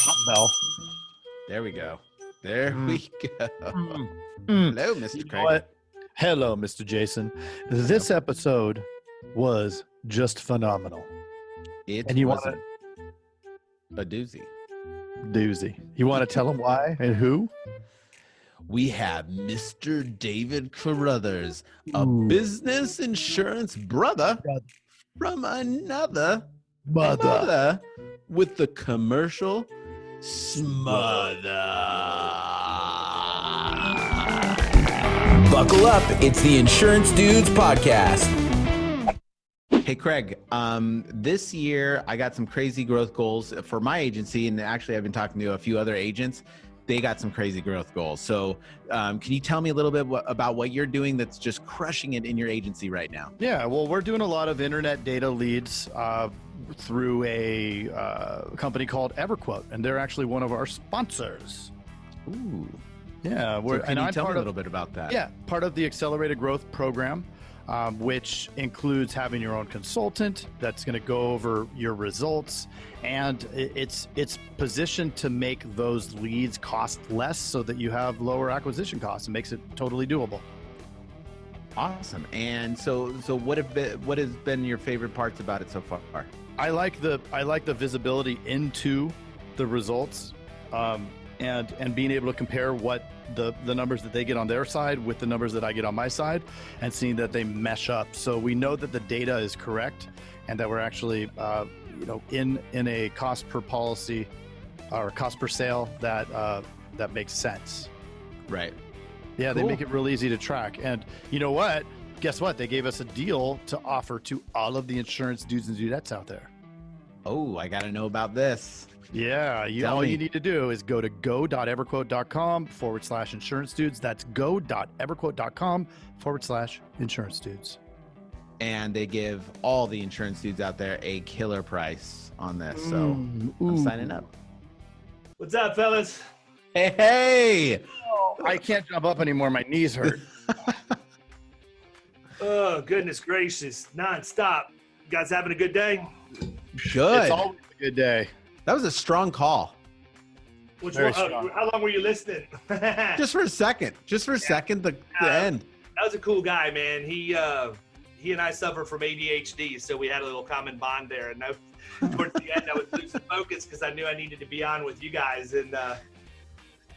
Bell. There we go. There we go. Mm. Hello, Mr. You know Craig. what? Hello, Mr. Jason. This episode was just phenomenal. It And you was want a doozy. doozy. You want to tell them why and who? We have Mr. David Carothers, a Ooh. business insurance brother from another Mother. with the commercial Smother. Buckle up. It's the Insurance Dudes podcast. Hey, Craig, this year I got some crazy growth goals for my agency, and actually I've been talking to a few other agents. They got some crazy growth goals. So can you tell me a little bit about what you're doing that's just crushing it in your agency right now? Yeah, well, we're doing a lot of internet data leads through a company called EverQuote, and they're actually one of our sponsors. Ooh. Yeah, So can you tell me a little bit about that? Yeah, part of the Accelerated Growth Program, which includes having your own consultant that's going to go over your results, and it's positioned to make those leads cost less so that you have lower acquisition costs. It makes it totally doable. Awesome. And so what has been your favorite parts about it so far? I like the visibility into the results, and being able to compare what the numbers that they get on their side with the numbers that I get on my side, and seeing that they mesh up. So we know that the data is correct, and that we're actually in a cost per policy or cost per sale that makes sense. Right. Yeah, Cool. They make it real easy to track. And you know what? Guess what? They gave us a deal to offer to all of the insurance dudes and dudettes out there. Oh, I got to know about this. Yeah, all you need to do is go to go.everquote.com/insurance dudes. That's go.everquote.com/insurance dudes. And they give all the insurance dudes out there a killer price on this. So I'm signing up. What's up, fellas? Hey! Oh, I can't jump up anymore. My knees hurt. Oh, goodness gracious. Non-stop. You guys having a good day? Good. It's always a good day. That was a strong call. Which Very one? strong. How long were you listening? Just for a second. The end. That was a cool guy, man. He and I suffer from ADHD, so we had a little common bond there. And towards the end, I was losing focus because I knew I needed to be on with you guys. And,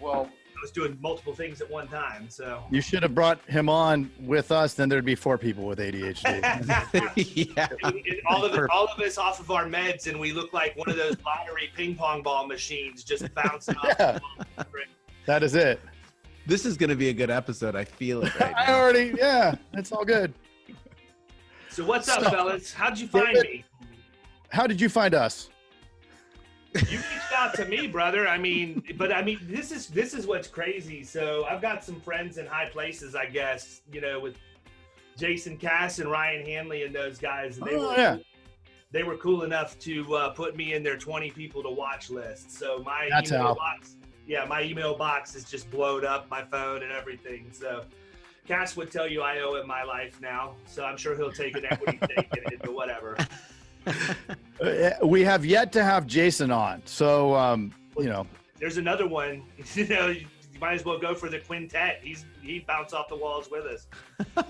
well, I was doing multiple things at one time. So You should have brought him on with us. Then there'd be 4 people with ADHD. Yeah. And all of us off of our meds, and we look like one of those lottery ping pong ball machines just bouncing off. Yeah. That is it. This is going to be a good episode. I feel it right now. It's all good. So what's up, So, fellas? How'd you find David- me? How did you find us? You reached out to me, brother. This is what's crazy. So I've got some friends in high places, I guess, with Jason Cass and Ryan Hanley and those guys. And they were cool enough to put me in their 20 people to watch list. So my email box is just blowed up, my phone and everything. So Cass would tell you I owe him my life now. So I'm sure he'll take an equity stake in it, but whatever. We have yet to have Jason on, so There's another one. You might as well go for the quintet. He bounced off the walls with us.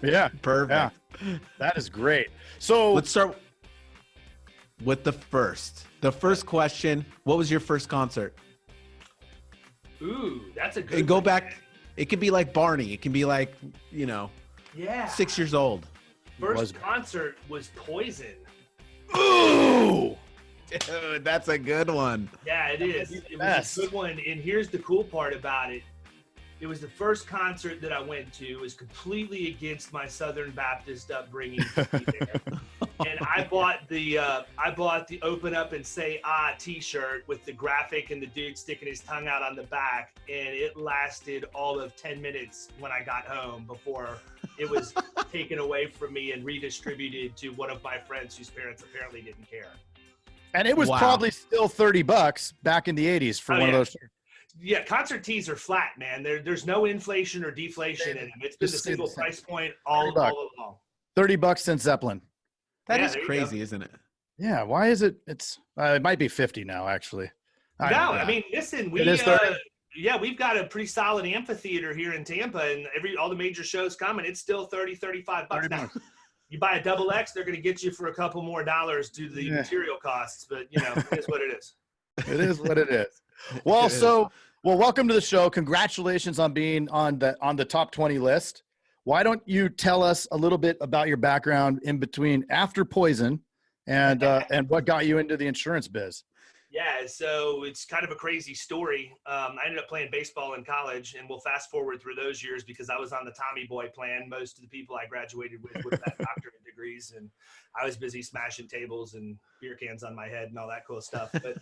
Yeah, Perfect. yeah. That is great. So Let's start with the first question. What was your first concert? Ooh, that's a good. And go one, back. man. It could be like Barney. It can be like, Yeah. 6 years old. First concert was Poison. Ooh, dude, that's a good one. Yeah, it is. It was a good one. And here's the cool part about it. It was the first concert that I went to. It was completely against my Southern Baptist upbringing to be there. And I bought the Open Up and Say Ah t-shirt with the graphic and the dude sticking his tongue out on the back. And it lasted all of 10 minutes when I got home before it was taken away from me and redistributed to one of my friends whose parents apparently didn't care. and it was probably still $30 back in the 80s for one of those. Yeah, concert tees are flat, man. There's no inflation or deflation in them. It's been the Just single the same. price point all along. $30 since Zeppelin. That Yeah, is there you crazy, go. isn't it? Yeah, why is it? It might be 50 now, actually. I mean, listen, It is 30? We've got a pretty solid amphitheater here in Tampa, and all the major shows coming. It's still 30, 35 bucks. Now, you buy a double X, they're going to get you for a couple more dollars due to the material costs, but it is what it is. It is what it is. Well, welcome to the show. Congratulations on being on the top 20 list. Why don't you tell us a little bit about your background in between after Poison and what got you into the insurance biz? Yeah, so it's kind of a crazy story. I ended up playing baseball in college, and we'll fast forward through those years because I was on the Tommy Boy plan. Most of the people I graduated with had doctorate degrees, and I was busy smashing tables and beer cans on my head and all that cool stuff. But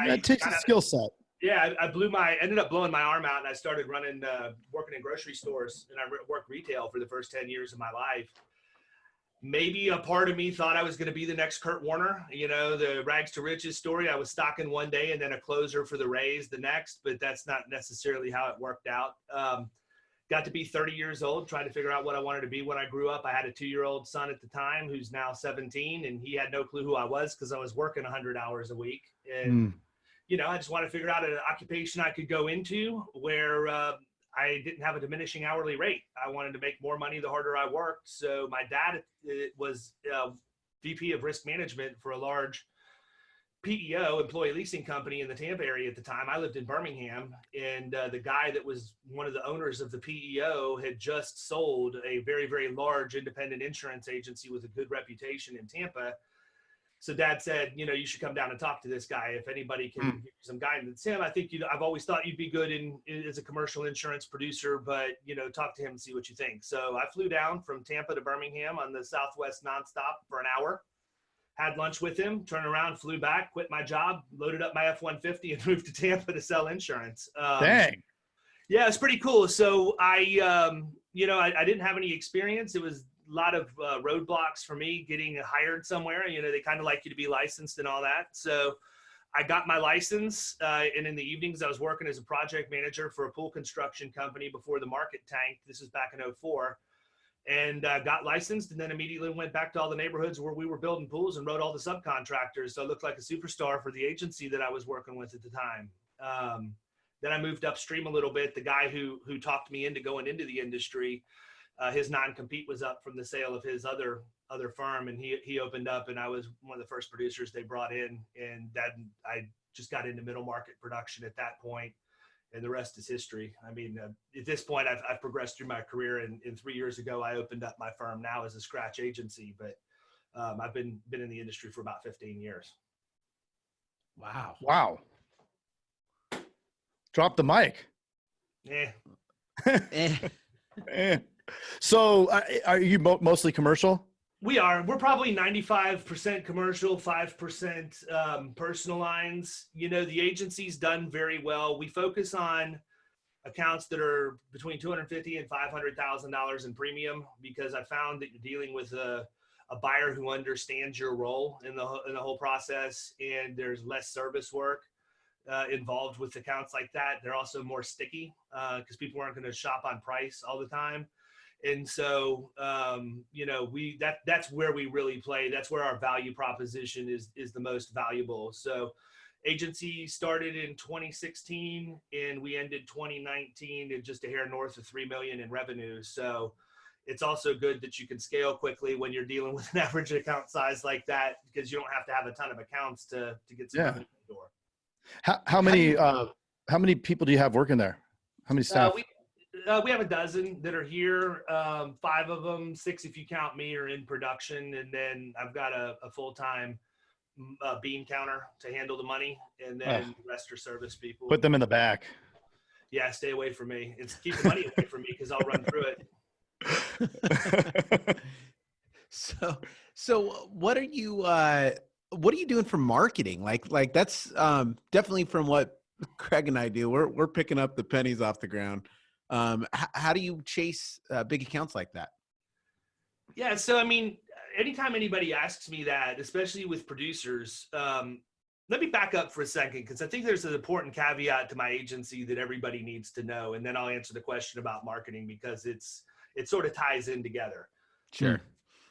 that takes a skill set. Yeah, I ended up blowing my arm out, and I started working in grocery stores, and I worked retail for the first 10 years of my life. Maybe a part of me thought I was going to be the next Kurt Warner, the rags to riches story. I was stocking one day and then a closer for the Rays the next, but that's not necessarily how it worked out. Got to be 30 years old, trying to figure out what I wanted to be when I grew up. I had a 2-year-old son at the time who's now 17, and he had no clue who I was because I was working 100 hours a week. And, I just wanted to figure out an occupation I could go into where I didn't have a diminishing hourly rate. I wanted to make more money the harder I worked. So my dad was VP of risk management for a large PEO, employee leasing company in the Tampa area at the time. I lived in Birmingham, and the guy that was one of the owners of the PEO had just sold a very, very large independent insurance agency with a good reputation in Tampa. So Dad said, you should come down and talk to this guy. If anybody can give you some guidance. Tim, I think I've always thought you'd be good as a commercial insurance producer, but, talk to him and see what you think. So I flew down from Tampa to Birmingham on the Southwest nonstop for an hour, had lunch with him, turned around, flew back, quit my job, loaded up my F-150 and moved to Tampa to sell insurance. Dang. Yeah, it's pretty cool. So I didn't have any experience. It was a lot of roadblocks for me getting hired somewhere. They kind of like you to be licensed and all that. So I got my license, and in the evenings I was working as a project manager for a pool construction company before the market tanked. This was back in 2004, and got licensed, and then immediately went back to all the neighborhoods where we were building pools and wrote all the subcontractors. So I looked like a superstar for the agency that I was working with at the time. Then I moved upstream a little bit. The guy who talked me into going into the industry, his non-compete was up from the sale of his other firm, and he opened up, and I was one of the first producers they brought in, and that I just got into middle market production at that point, and the rest is history. I mean, at this point, I've progressed through my career, and 3 years ago, I opened up my firm now as a scratch agency, but I've been in the industry for about 15 years. Wow. Drop the mic. So are you mostly commercial? We are. We're probably 95% commercial, 5% personal lines. The agency's done very well. We focus on accounts that are between $250,000 and $500,000 in premium, because I found that you're dealing with a buyer who understands your role in the whole process, and there's less service work involved with accounts like that. They're also more sticky because people aren't going to shop on price all the time. And so, that's where we really play. That's where our value proposition is the most valuable. So agency started in 2016 and we ended 2019 at just a hair north of 3 million in revenue. So it's also good that you can scale quickly when you're dealing with an average account size like that, because you don't have to have a ton of accounts to get some money in the door. How many people do you have working there? How many staff? We have a dozen that are here. 5 of them, 6 if you count me, are in production, and then I've got a full-time bean counter to handle the money, and then the rest are service people. Put them in the back. Yeah, stay away from me. Keep the money away from me because I'll run through it. So what are you doing for marketing? Like that's definitely from what Craig and I do. We're picking up the pennies off the ground. How do you chase big accounts like that? Yeah. So, I mean, anytime anybody asks me that, especially with producers, let me back up for a second, because I think there's an important caveat to my agency that everybody needs to know. And then I'll answer the question about marketing, because it sort of ties in together. Sure.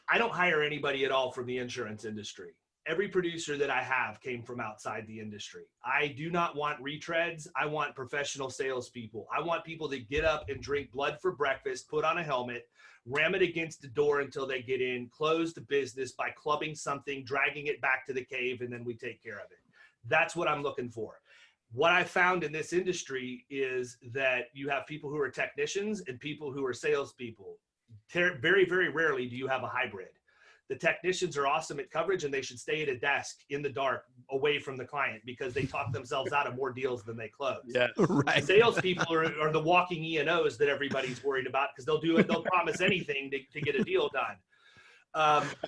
I don't hire anybody at all from the insurance industry. every producer that I have came from outside the industry. I do not want retreads. I want professional salespeople. I want people that get up and drink blood for breakfast, put on a helmet, ram it against the door until they get in, close the business by clubbing something, dragging it back to the cave, and then we take care of it. That's what I'm looking for. What I found in this industry is that you have people who are technicians and people who are salespeople. Very, very rarely do you have a hybrid. The technicians are awesome at coverage, and they should stay at a desk in the dark away from the client because they talk themselves out of more deals than they close. Yeah, Right. Salespeople are the walking E&Os that everybody's worried about because they'll promise anything to get a deal done.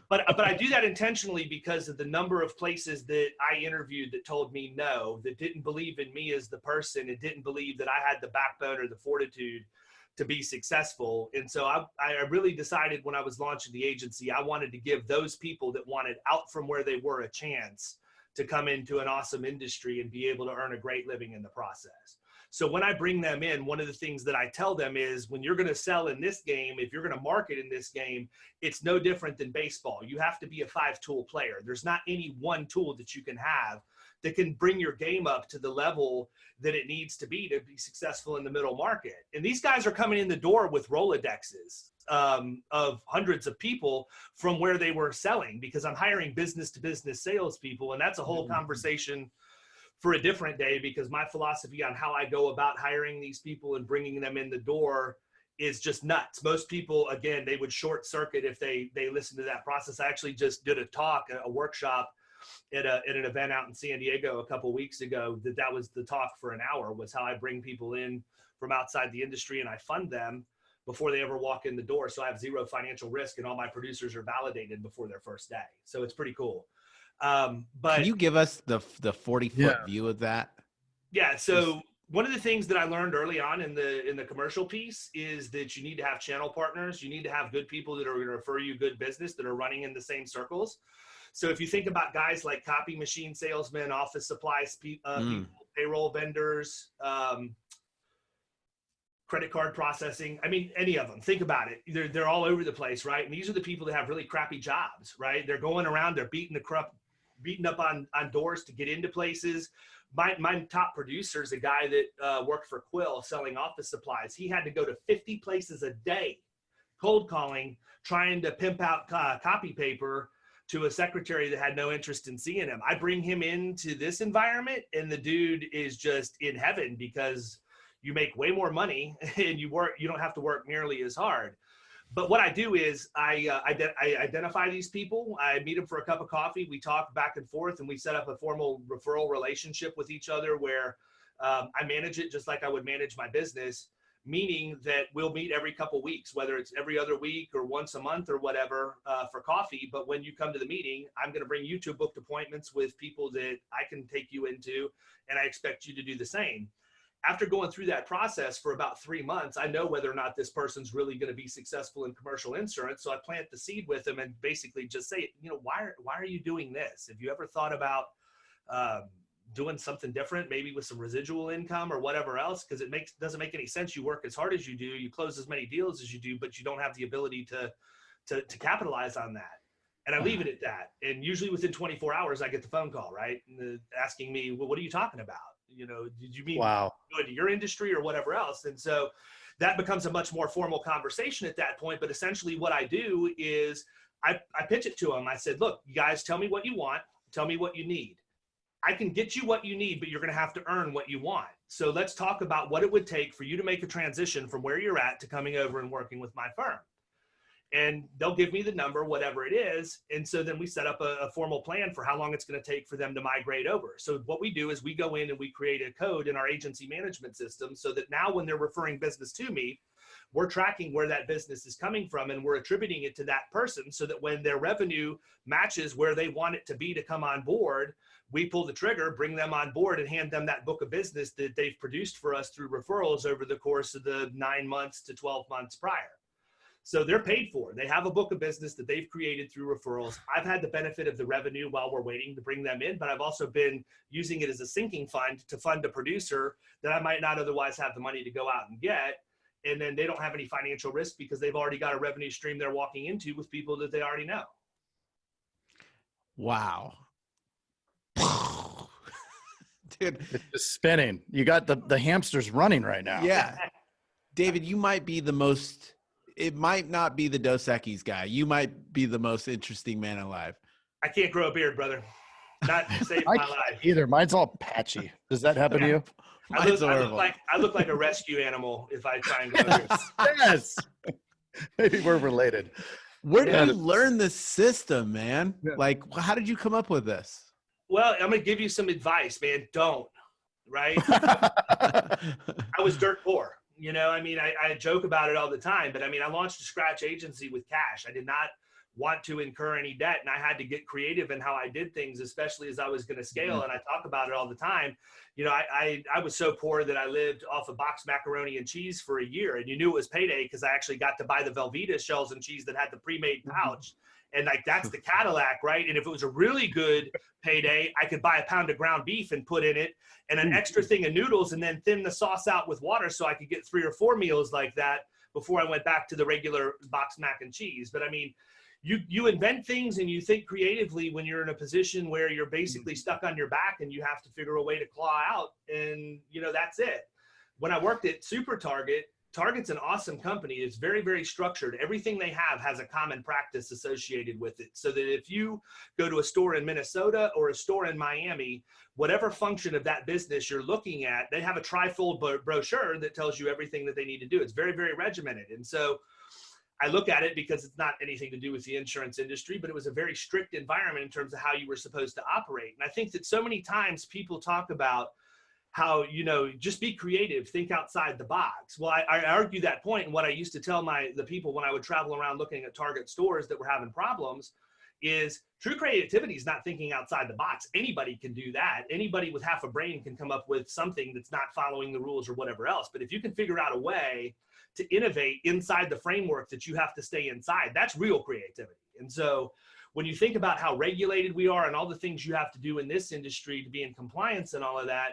But I do that intentionally because of the number of places that I interviewed that told me no, that didn't believe in me as the person and didn't believe that I had the backbone or the fortitude to be successful. And so I really decided when I was launching the agency, I wanted to give those people that wanted out from where they were a chance to come into an awesome industry and be able to earn a great living in the process. So when I bring them in, one of the things that I tell them is when you're going to sell in this game, if you're going to market in this game, it's no different than baseball. You have to be a 5-tool player. There's not any one tool that you can have that can bring your game up to the level that it needs to be successful in the middle market. And these guys are coming in the door with Rolodexes of hundreds of people from where they were selling because I'm hiring business-to-business salespeople. And that's a whole conversation for a different day because my philosophy on how I go about hiring these people and bringing them in the door is just nuts. Most people, again, they would short circuit if they listen to that process. I actually just did a workshop at an event out in San Diego a couple weeks ago. That was the talk for an hour, was how I bring people in from outside the industry and I fund them before they ever walk in the door. So I have zero financial risk and all my producers are validated before their first day. So it's pretty cool. But can you give us the 40-foot view of that? Yeah. So one of the things that I learned early on in the commercial piece is that you need to have channel partners. You need to have good people that are going to refer you good business that are running in the same circles. So if you think about guys like copy machine salesmen, office supplies people, payroll vendors, credit card processing, I mean, any of them, think about it. They're all over the place, right? And these are the people that have really crappy jobs, right? They're going around, they're beating up on doors to get into places. My top producer is a guy that worked for Quill selling office supplies. He had to go to 50 places a day, cold calling, trying to pimp out copy paper to a secretary that had no interest in seeing him. I bring him into this environment and the dude is just in heaven because you make way more money and you don't have to work nearly as hard. But what I do is I identify these people. I meet them for a cup of coffee. We talk back and forth and we set up a formal referral relationship with each other where I manage it just like I would manage my business, meaning that we'll meet every couple weeks, whether it's every other week or once a month or whatever for coffee. But when you come to the meeting, I'm going to bring you to booked appointments with people that I can take you into, and I expect you to do the same. After going through that process for about 3 months, I know whether or not this person's really going to be successful in commercial insurance. So I plant the seed with them and basically just say, why are you doing this? Have you ever thought about doing something different, maybe with some residual income or whatever else? Because it doesn't make any sense. You work as hard as you do, you close as many deals as you do, but you don't have the ability to capitalize on that. And I leave it at that. And usually within 24 hours, I get the phone call, right? Asking me, well, what are you talking about? Did you mean go into your industry or whatever else? And so that becomes a much more formal conversation at that point. But essentially what I do is I pitch it to them. I said, look, you guys, tell me what you want. Tell me what you need. I can get you what you need, but you're going to have to earn what you want. So let's talk about what it would take for you to make a transition from where you're at to coming over and working with my firm. And they'll give me the number, whatever it is. And so then we set up a formal plan for how long it's going to take for them to migrate over. So what we do is we go in and we create a code in our agency management system so that now when they're referring business to me, we're tracking where that business is coming from and we're attributing it to that person so that when their revenue matches where they want it to be to come on board, we pull the trigger, bring them on board and hand them that book of business that they've produced for us through referrals over the course of the 9 months to 12 months prior. So they're paid for. They have a book of business that they've created through referrals. I've had the benefit of the revenue while we're waiting to bring them in, but I've also been using it as a sinking fund to fund a producer that I might not otherwise have the money to go out and get. And then they don't have any financial risk because they've already got a revenue stream they're walking into with people that they already know. Wow. Dude. It's just spinning. You got the hamsters running right now. Yeah. David, you might be the most, it might not be the Dos Equis guy. You might be the most interesting man alive. I can't grow a beard, brother. Not save I my can't life. either. Mine's all patchy. Does that happen to you? I Mine's look horrible. like a rescue animal if I try and grow a beard. Yes. Maybe we're related. Where did Yeah. you learn this system, man? Yeah. Like, how did you come up with this? Well, I'm gonna give you some advice, man. Don't. Right? I was dirt poor. You know, I mean, I joke about it all the time, but I mean, I launched a scratch agency with cash. I did not want to incur any debt, and I had to get creative in how I did things, especially as I was going to scale. And I talk about it all the time. You know, I was so poor that I lived off of boxed macaroni and cheese for a year, and you knew it was payday because I actually got to buy the Velveeta shells and cheese that had the pre-made pouch. And like, that's the Cadillac, right? And if it was a really good payday, I could buy a pound of ground beef and put in it and an extra thing of noodles and then thin the sauce out with water so I could get 3 or 4 meals like that before I went back to the regular boxed mac and cheese. But I mean, you invent things and you think creatively when you're in a position where you're basically stuck on your back and you have to figure a way to claw out. And, you know, that's it. When I worked at Super Target's an awesome company. It's very, very structured. Everything they have has a common practice associated with it. So that if you go to a store in Minnesota or a store in Miami, whatever function of that business you're looking at, they have a trifold brochure that tells you everything that they need to do. It's very, very regimented. And so I look at it because it's not anything to do with the insurance industry, but it was a very strict environment in terms of how you were supposed to operate. And I think that so many times people talk about how, you know, just be creative, think outside the box. Well, I argue that point, and what I used to tell the people when I would travel around looking at Target stores that were having problems is true creativity is not thinking outside the box. Anybody can do that. Anybody with half a brain can come up with something that's not following the rules or whatever else. But if you can figure out a way to innovate inside the framework that you have to stay inside, that's real creativity. And so when you think about how regulated we are and all the things you have to do in this industry to be in compliance and all of that,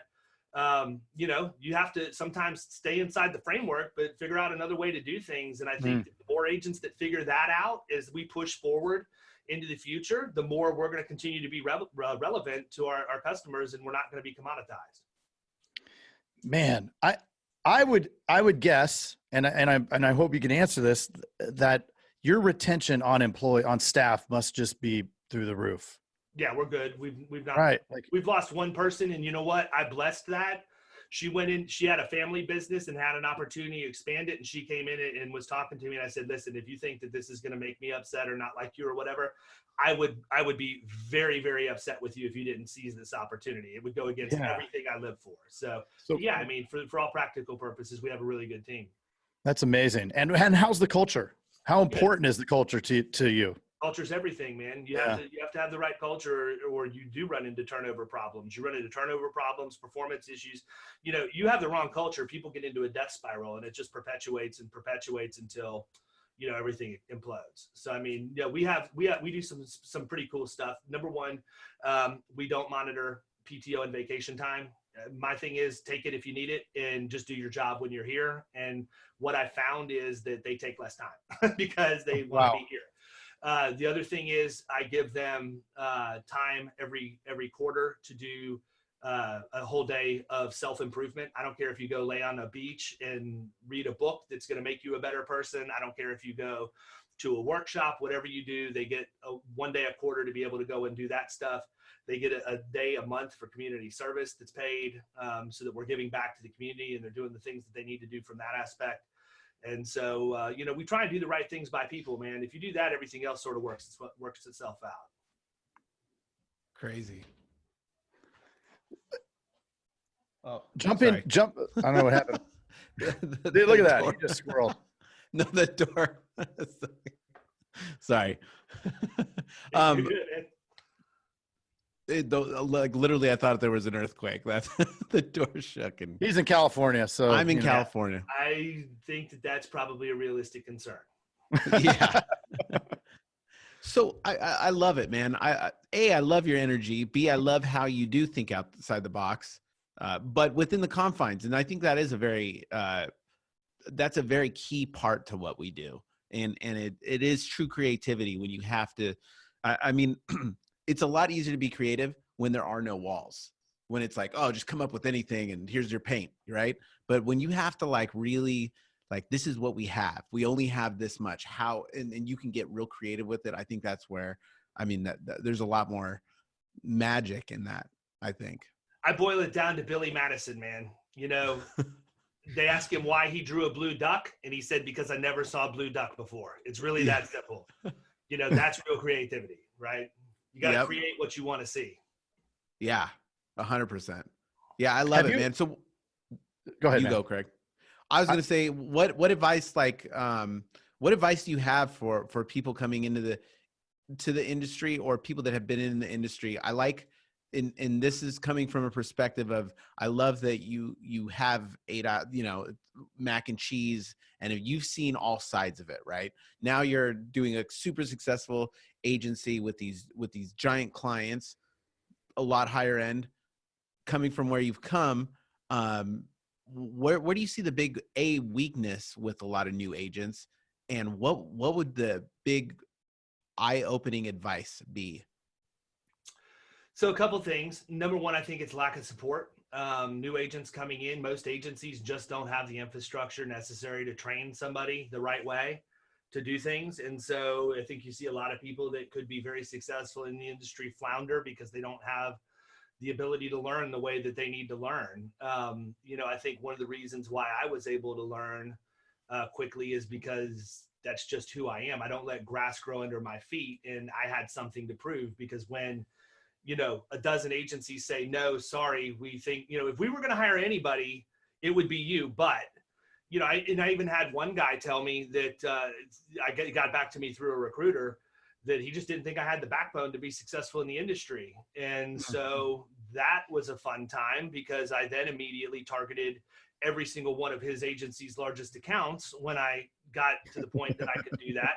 you know, you have to sometimes stay inside the framework, but figure out another way to do things. And I think the more agents that figure that out as we push forward into the future, the more we're going to continue to be relevant to our customers, and we're not going to be commoditized. Man, I would guess, and I hope you can answer this, that your retention on staff must just be through the roof. Yeah, we're good. We've not Right. we've lost one person, and you know what? I blessed that. She went in, she had a family business and had an opportunity to expand it. And she came in and was talking to me. And I said, listen, if you think that this is going to make me upset or not like you or whatever, I would be very, very upset with you if you didn't seize this opportunity. It would go against everything I live for. So yeah, I mean, for all practical purposes, we have a really good team. That's amazing. And how's the culture? How important is the culture to you? Culture's everything, man. You have to have the right culture, or you do run into turnover problems. You run into turnover problems, performance issues. You know, you have the wrong culture, people get into a death spiral, and it just perpetuates until, you know, everything implodes. So I mean, yeah, we do some pretty cool stuff. Number one, we don't monitor PTO and vacation time. My thing is, take it if you need it and just do your job when you're here. And what I found is that they take less time because they want to be here. The other thing is I give them time every quarter to do a whole day of self-improvement. I don't care if you go lay on a beach and read a book that's going to make you a better person. I don't care if you go to a workshop, whatever you do, they get one day a quarter to be able to go and do that stuff. They get a day a month for community service that's paid, so that we're giving back to the community and they're doing the things that they need to do from that aspect. And so, you know, we try and do the right things by people, man. If you do that, everything else sort of works itself out. Crazy. Oh, jump. I don't know what happened. Dude, look at that. He just squirreled. No, the door. Sorry. You're good, man. Like literally, I thought there was an earthquake. That's the door shook. And he's in California, so I'm in California. I think that's probably a realistic concern. Yeah. So I love it, man. I love your energy. B, I love how you do think outside the box, but within the confines. And I think that is that's a very key part to what we do. And it is true creativity when you have to. I mean. It's a lot easier to be creative when there are no walls. when it's like, oh, just come up with anything and here's your paint, right? But when you have to like really like, this is what we have, we only have this much, how, and you can get real creative with it. I think that's where, I mean, that there's a lot more magic in that, I think. I boil it down to Billy Madison, man. You know, they asked him why he drew a blue duck, and he said, because I never saw a blue duck before. It's really that simple. You know, that's real creativity, right? You got to create what you want to see. Yeah, 100%. Yeah, I love it, man. So go ahead, you man. go, Craig. I was going to say, what advice, like, what advice do you have for people coming into the industry, or people that have been in the industry? I like, and this is coming from a perspective of, I love that you have mac and cheese, and you've seen all sides of it, right? Now you're doing a super successful agency with these giant clients, a lot higher end, coming from where you've come. Where do you see the big weakness with a lot of new agents, and what would the big eye-opening advice be? So a couple things. Number one, I think it's lack of support. New agents coming in, most agencies just don't have the infrastructure necessary to train somebody the right way to do things. And so I think you see a lot of people that could be very successful in the industry flounder because they don't have the ability to learn the way that they need to learn. I think one of the reasons why I was able to learn quickly is because that's just who I am. I don't let grass grow under my feet, and I had something to prove, because when a dozen agencies say, no, sorry, we think, if we were going to hire anybody, it would be you. But, I even had one guy tell me that got back to me through a recruiter, that he just didn't think I had the backbone to be successful in the industry. And so that was a fun time, because I then immediately targeted every single one of his agency's largest accounts when I got to the point that I could do that.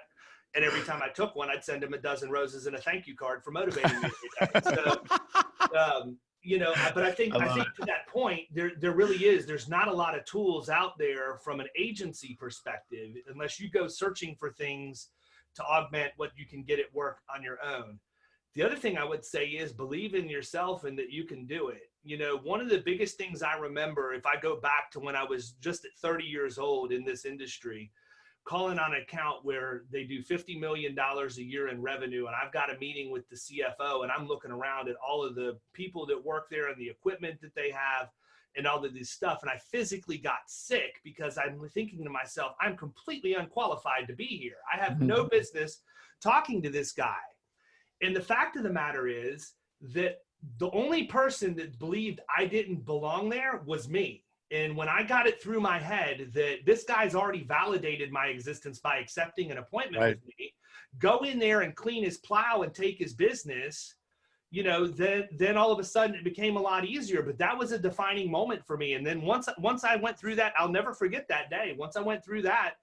And every time I took one, I'd send him a dozen roses and a thank you card for motivating me every day. So, but I think to that point, there really is, there's not a lot of tools out there from an agency perspective, unless you go searching for things to augment what you can get at work on your own. The other thing I would say is believe in yourself and that you can do it. One of the biggest things I remember, if I go back to when I was just at 30 years old in this industry, calling on an account where they do $50 million a year in revenue, and I've got a meeting with the CFO, and I'm looking around at all of the people that work there and the equipment that they have and all of this stuff, and I physically got sick because I'm thinking to myself, I'm completely unqualified to be here. I have no business talking to this guy. And the fact of the matter is that the only person that believed I didn't belong there was me. And when I got it through my head that this guy's already validated my existence by accepting an appointment with me, go in there and clean his plow and take his business, then all of a sudden it became a lot easier. But that was a defining moment for me. And then once I went through that, I'll never forget that day. Once I went through that,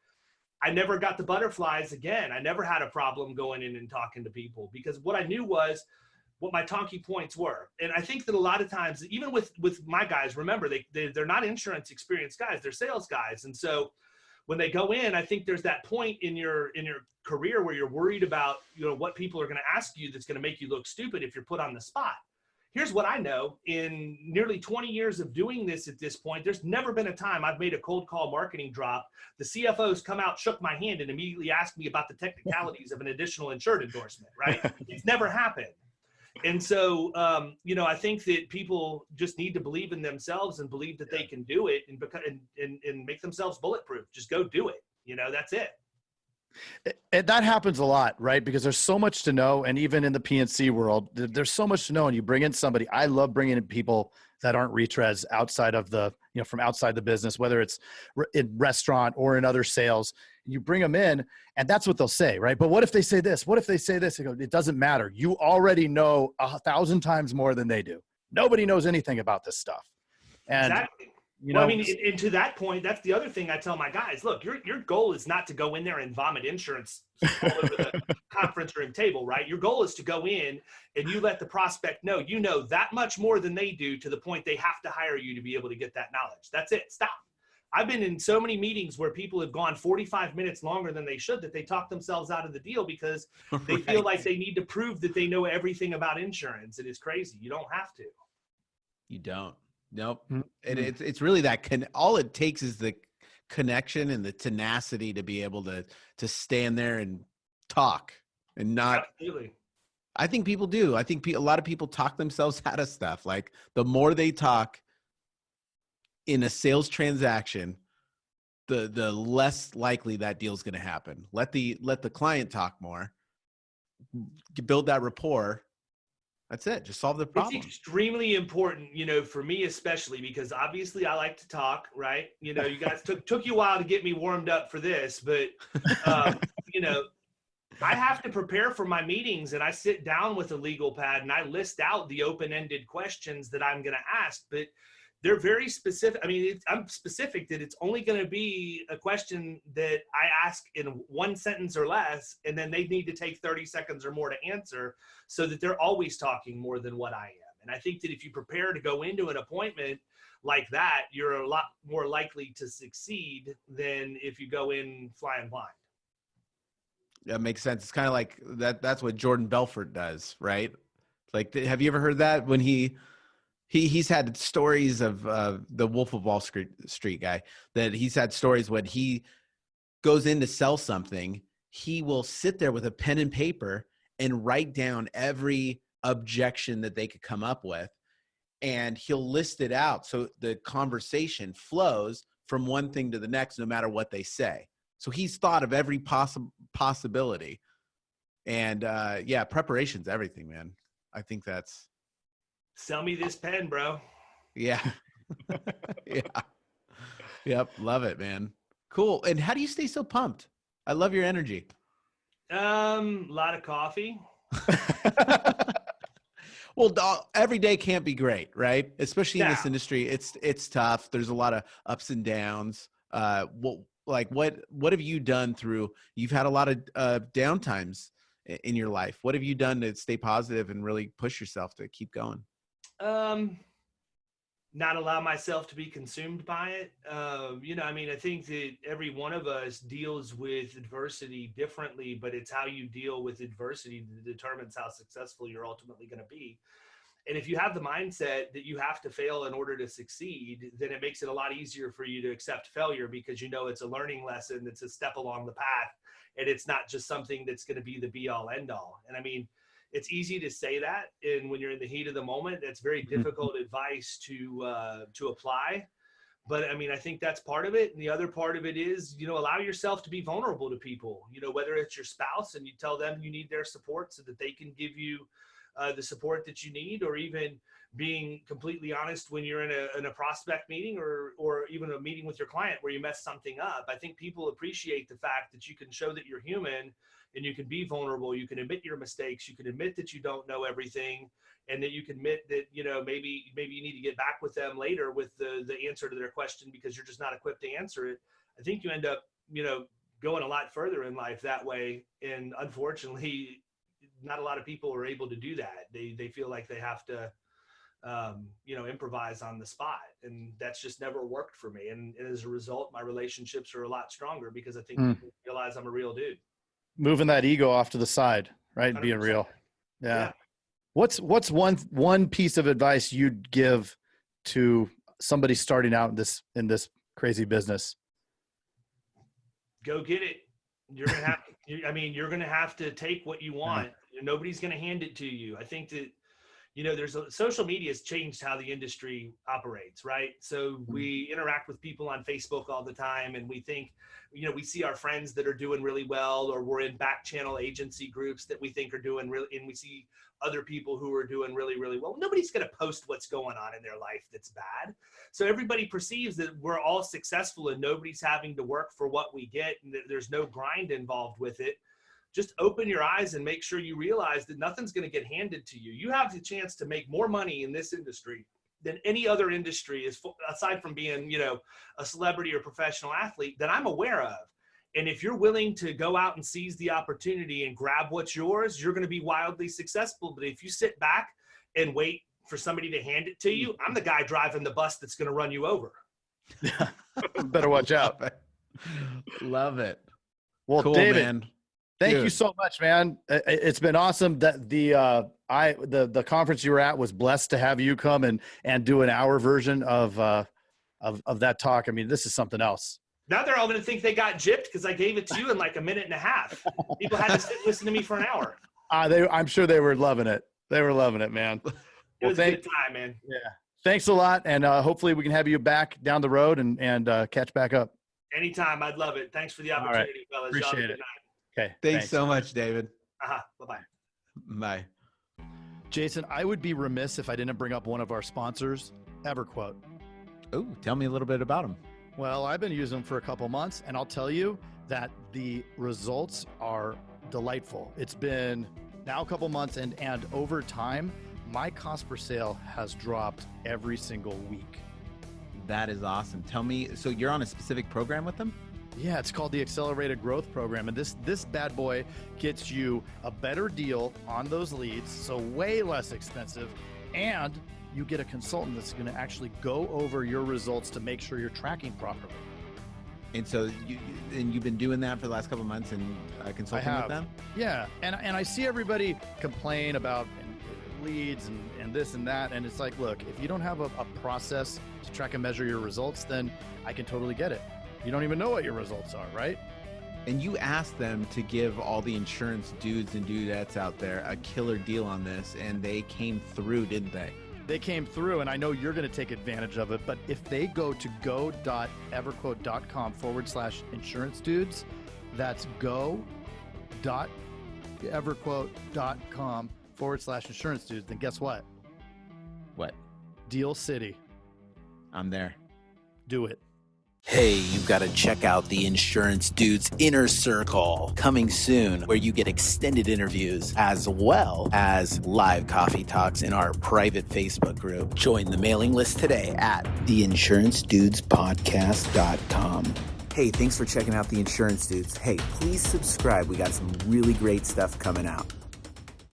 I never got the butterflies again. I never had a problem going in and talking to people, because what I knew was what my talking points were. And I think that a lot of times, even with my guys, remember, they're not insurance experienced guys, they're sales guys. And so when they go in, I think there's that point in your career where you're worried about, what people are going to ask you that's going to make you look stupid if you're put on the spot. Here's what I know. In nearly 20 years of doing this at this point, there's never been a time I've made a cold call marketing drop. The CFO's come out, shook my hand, and immediately asked me about the technicalities of an additional insured endorsement, right? It's never happened. And so, I think that people just need to believe in themselves and believe that they can do it, and make themselves bulletproof. Just go do it. That's it. And that happens a lot, right? Because there's so much to know. And even in the PNC world, there's so much to know. And you bring in somebody, I love bringing in people that aren't retreads outside of from outside the business, whether it's in restaurant or in other sales. You bring them in, and that's what they'll say, right? But what if they say this? What if they say this? It doesn't matter. You already know 1,000 times more than they do. Nobody knows anything about this stuff. And exactly. And to that point, that's the other thing I tell my guys. Look, your goal is not to go in there and vomit insurance all over the conference room table, right? Your goal is to go in and you let the prospect know you know that much more than they do, to the point they have to hire you to be able to get that knowledge. That's it. Stop. I've been in so many meetings where people have gone 45 minutes longer than they should, that they talk themselves out of the deal because they feel like they need to prove that they know everything about insurance. It is crazy. You don't have to. You don't. Nope. Mm-hmm. And it's really that all it takes is the connection and the tenacity to be able to stand there and talk and not. Absolutely. I think people do. I think a lot of people talk themselves out of stuff. Like the more they talk in a sales transaction, the less likely that deal's going to happen. Let the client talk more, build that rapport. That's it. Just solve the problem. It's extremely important, for me especially, because obviously I like to talk, right? You guys took you a while to get me warmed up for this, but I have to prepare for my meetings, and I sit down with a legal pad and I list out the open-ended questions that I'm going to ask, but they're very specific. I mean, I'm specific that it's only going to be a question that I ask in one sentence or less, and then they need to take 30 seconds or more to answer, so that they're always talking more than what I am. And I think that if you prepare to go into an appointment like that, you're a lot more likely to succeed than if you go in flying blind. That makes sense. It's kind of like that's what Jordan Belfort does, right? Like, have you ever heard that when he's had stories of the Wolf of Wall Street guy, that he's had stories when he goes in to sell something, he will sit there with a pen and paper and write down every objection that they could come up with, and he'll list it out so the conversation flows from one thing to the next, no matter what they say. So he's thought of every possibility. And preparation's everything, man. I think that's. Sell me this pen, bro. Yeah. Yeah. Yep. Love it, man. Cool. And how do you stay so pumped? I love your energy. A lot of coffee. Well, every day can't be great, right? Especially in this industry. It's tough. There's a lot of ups and downs. What have you done you've had a lot of downtimes in your life. What have you done to stay positive and really push yourself to keep going? Not allow myself to be consumed by it. I think that every one of us deals with adversity differently, but it's how you deal with adversity that determines how successful you're ultimately going to be. And if you have the mindset that you have to fail in order to succeed, then it makes it a lot easier for you to accept failure, because it's a learning lesson. It's a step along the path, and it's not just something that's going to be the be all end all. And I mean, it's easy to say that, and when you're in the heat of the moment, that's very difficult advice to apply. But I mean, I think that's part of it. And the other part of it is, allow yourself to be vulnerable to people, whether it's your spouse and you tell them you need their support so that they can give you the support that you need, or even being completely honest when you're in a prospect meeting or even a meeting with your client where you mess something up. I think people appreciate the fact that you can show that you're human and you can be vulnerable. You can admit your mistakes. You can admit that you don't know everything, and that you can admit that, maybe you need to get back with them later with the answer to their question because you're just not equipped to answer it. I think you end up, going a lot further in life that way. And unfortunately, not a lot of people are able to do that. They feel like they have to, improvise on the spot, and that's just never worked for me. And as a result, my relationships are a lot stronger because I think people realize I'm a real dude. Moving that ego off to the side, right? And being real. Yeah. What's one piece of advice you'd give to somebody starting out in this crazy business? Go get it. You're going to have you're going to have to take what you want. Yeah. Nobody's going to hand it to you. I think that, social media has changed how the industry operates, right? So we interact with people on Facebook all the time, and we think, we see our friends that are doing really well, or we're in back channel agency groups that we think are doing really, and we see other people who are doing really, really well. Nobody's going to post what's going on in their life that's bad. So everybody perceives that we're all successful and nobody's having to work for what we get, and that there's no grind involved with it. Just open your eyes and make sure you realize that nothing's going to get handed to you. You have the chance to make more money in this industry than any other industry, aside from being, a celebrity or professional athlete, that I'm aware of. And if you're willing to go out and seize the opportunity and grab what's yours, you're going to be wildly successful. But if you sit back and wait for somebody to hand it to you, I'm the guy driving the bus that's going to run you over. Better watch out. Love it. Well, cool, David, man. Thank Dude. you so much, man. It's been awesome. That the conference you were at was blessed to have you come and do an hour version of that talk. I mean, this is something else. Now they're all going to think they got gypped because I gave it to you in like a minute and a half. People had to sit and listen to me for an hour. I'm sure they were loving it. They were loving it, man. It was a good time, man. Yeah. Thanks a lot. And hopefully we can have you back down the road and catch back up. Anytime. I'd love it. Thanks for the opportunity, fellas. Y'all have a Appreciate good it. night. Okay. Thanks so much, David. Bye-bye. Bye. Jason, I would be remiss if I didn't bring up one of our sponsors, EverQuote. Oh, tell me a little bit about him. Well, I've been using them for a couple months, and I'll tell you that the results are delightful. It's been now a couple months, and over time, my cost per sale has dropped every single week. That is awesome. Tell me, so you're on a specific program with them? Yeah, it's called the Accelerated Growth Program, and this bad boy gets you a better deal on those leads, so way less expensive, and you get a consultant that's going to actually go over your results to make sure you're tracking properly. And so you've been doing that for the last couple of months and consulting with them? Yeah, and I see everybody complain about leads and this and that, and it's like, look, if you don't have a process to track and measure your results, then I can totally get it. You don't even know what your results are, right? And you asked them to give all the insurance dudes and dudettes out there a killer deal on this, and they came through, didn't they? They came through, and I know you're going to take advantage of it, but if they go to go.everquote.com/insurance dudes, that's go.everquote.com/insurance dudes, then guess what? What? Deal City. I'm there. Do it. Hey, you've got to check out the Insurance Dudes Inner Circle coming soon, where you get extended interviews as well as live coffee talks in our private Facebook group. Join the mailing list today at theinsurancedudespodcast.com. Hey, thanks for checking out the Insurance Dudes. Hey, please subscribe. We got some really great stuff coming out.